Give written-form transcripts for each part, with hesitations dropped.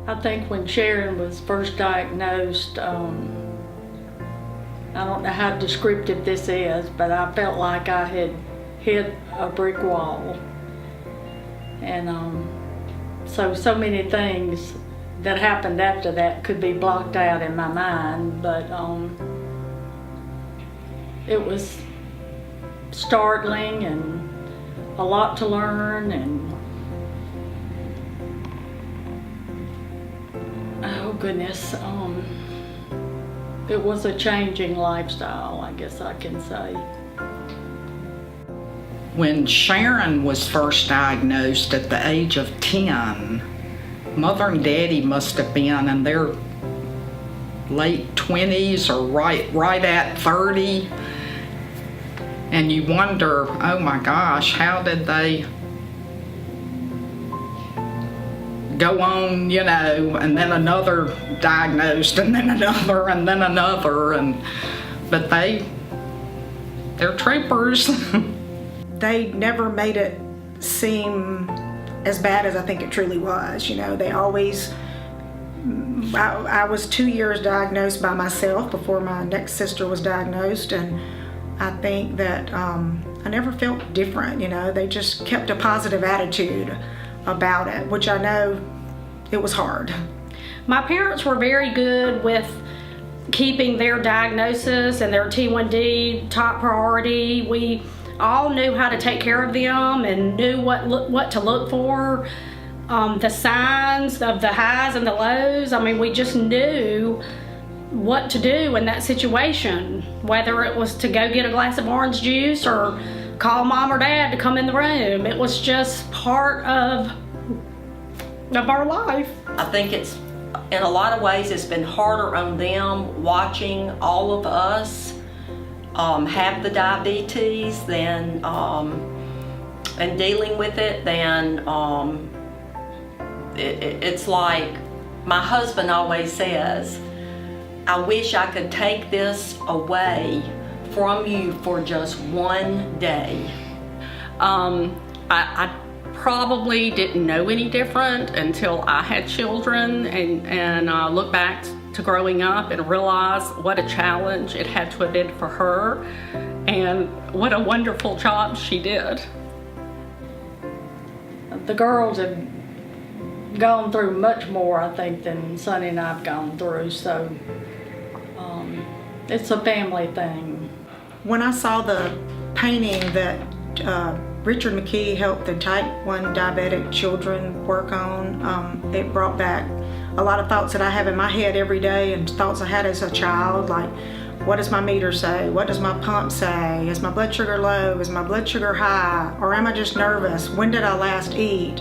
I think when Sharon was first diagnosed, I don't know how descriptive this is, but I felt like I had hit a brick wall. And so many things that happened after that could be blocked out in my mind, but it was startling and a lot to learn, and oh goodness, it was a changing lifestyle, I guess I can say. When Sharon was first diagnosed at the age of 10, Mother and Daddy must have been in their late 20s or right at 30. And you wonder, oh my gosh, how did they go on, you know, and then another diagnosed, and then another, and then another, but they're troopers. They never made it seem as bad as I think it truly was. You know, they always, I was 2 years diagnosed by myself before my next sister was diagnosed, and I think that I never felt different. You know, they just kept a positive attitude about it, which I know it was hard. My parents were very good with keeping their diagnosis and their T1D top priority. We all knew how to take care of them and knew what to look for, the signs of the highs and the lows. I mean, we just knew what to do in that situation, whether it was to go get a glass of orange juice or call mom or dad to come in the room. It was just part of our life. I think it's, in a lot of ways, it's been harder on them watching all of us have the diabetes than and dealing with it than it's like my husband always says, I wish I could take this away from you for just one day. I probably didn't know any different until I had children and look back to growing up and realize what a challenge it had to have been for her and what a wonderful job she did. The girls have gone through much more, I think, than Sonny and I've gone through, so it's a family thing. When I saw the painting that Richard McKee helped the type 1 diabetic children work on, it brought back a lot of thoughts that I have in my head every day and thoughts I had as a child, like, what does my meter say? What does my pump say? Is my blood sugar low? Is my blood sugar high? Or am I just nervous? When did I last eat?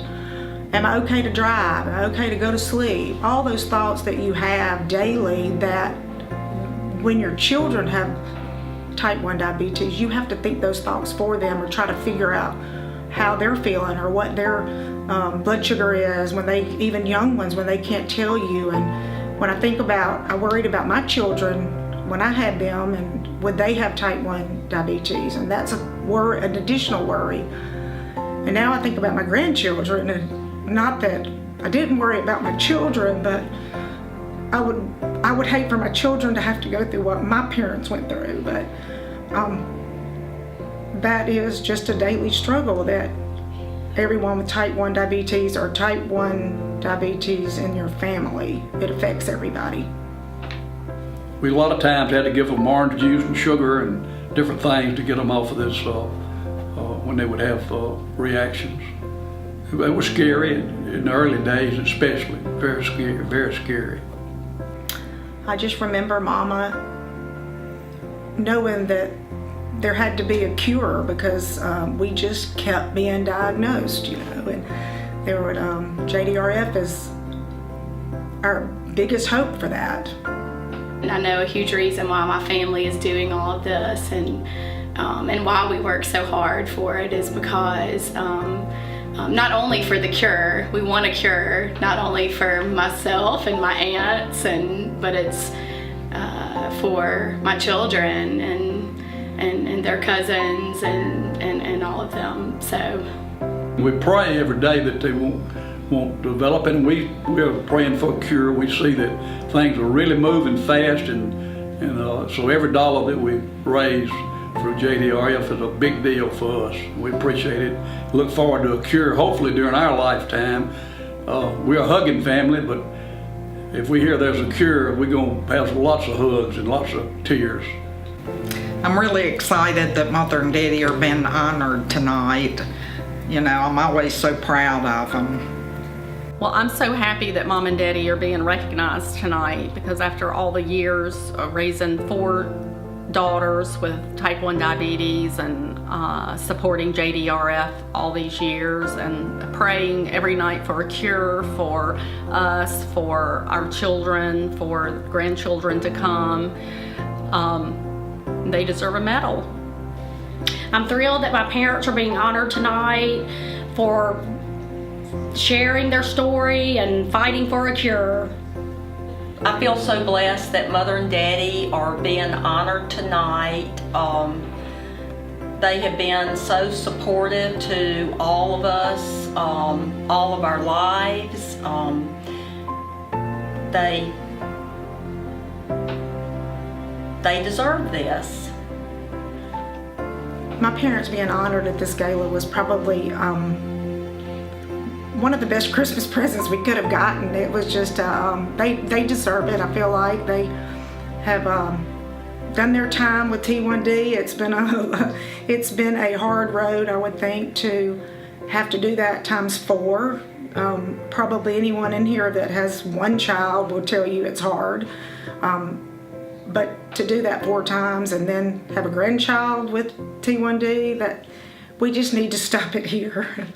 Am I okay to drive? Am I okay to go to sleep? All those thoughts that you have daily, that when your children have type 1 diabetes, you have to think those thoughts for them or try to figure out how they're feeling or what their blood sugar is when they, even young ones, when they can't tell you. And when I think about, I worried about my children when I had them, and would they have type 1 diabetes, and that's an additional worry. And now I think about my grandchildren, and not that I didn't worry about my children, but I would hate for my children to have to go through what my parents went through, but that is just a daily struggle that everyone with type 1 diabetes or type 1 diabetes in your family, it affects everybody. We a lot of times had to give them orange juice and sugar and different things to get them off of this when they would have reactions. It was scary in the early days, especially very scary, very scary. I just remember Mama knowing that there had to be a cure because we just kept being diagnosed, you know, and there would, JDRF is our biggest hope for that. And I know a huge reason why my family is doing all of this and why we work so hard for it is because not only for the cure, we want a cure, not only for myself and my aunts, but it's for my children and their cousins and all of them. So we pray every day that they won't won't develop, and we're praying for a cure. We see that things are really moving fast, and so every dollar that we raise for JDRF is a big deal for us. We appreciate it. Look forward to a cure, hopefully during our lifetime. We're a hugging family, but if we hear there's a cure, we're going to have lots of hugs and lots of tears. I'm really excited that Mother and Daddy are being honored tonight. You know, I'm always so proud of them. Well, I'm so happy that Mom and Daddy are being recognized tonight, because after all the years of raising 4 daughters with type 1 diabetes and supporting JDRF all these years and praying every night for a cure for us, for our children, for grandchildren to come, they deserve a medal. I'm thrilled that my parents are being honored tonight for sharing their story and fighting for a cure. I feel so blessed that Mother and Daddy are being honored tonight. They have been so supportive to all of us, all of our lives. They deserve this. My parents being honored at this gala was probably one of the best Christmas presents we could have gotten. It was just, they deserve it. I feel like they have done their time with T1D. It's been a hard road, I would think, to have to do that times 4. Probably anyone in here that has 1 child will tell you it's hard. But to do that 4 times and then have a grandchild with T1D, that we just need to stop it here.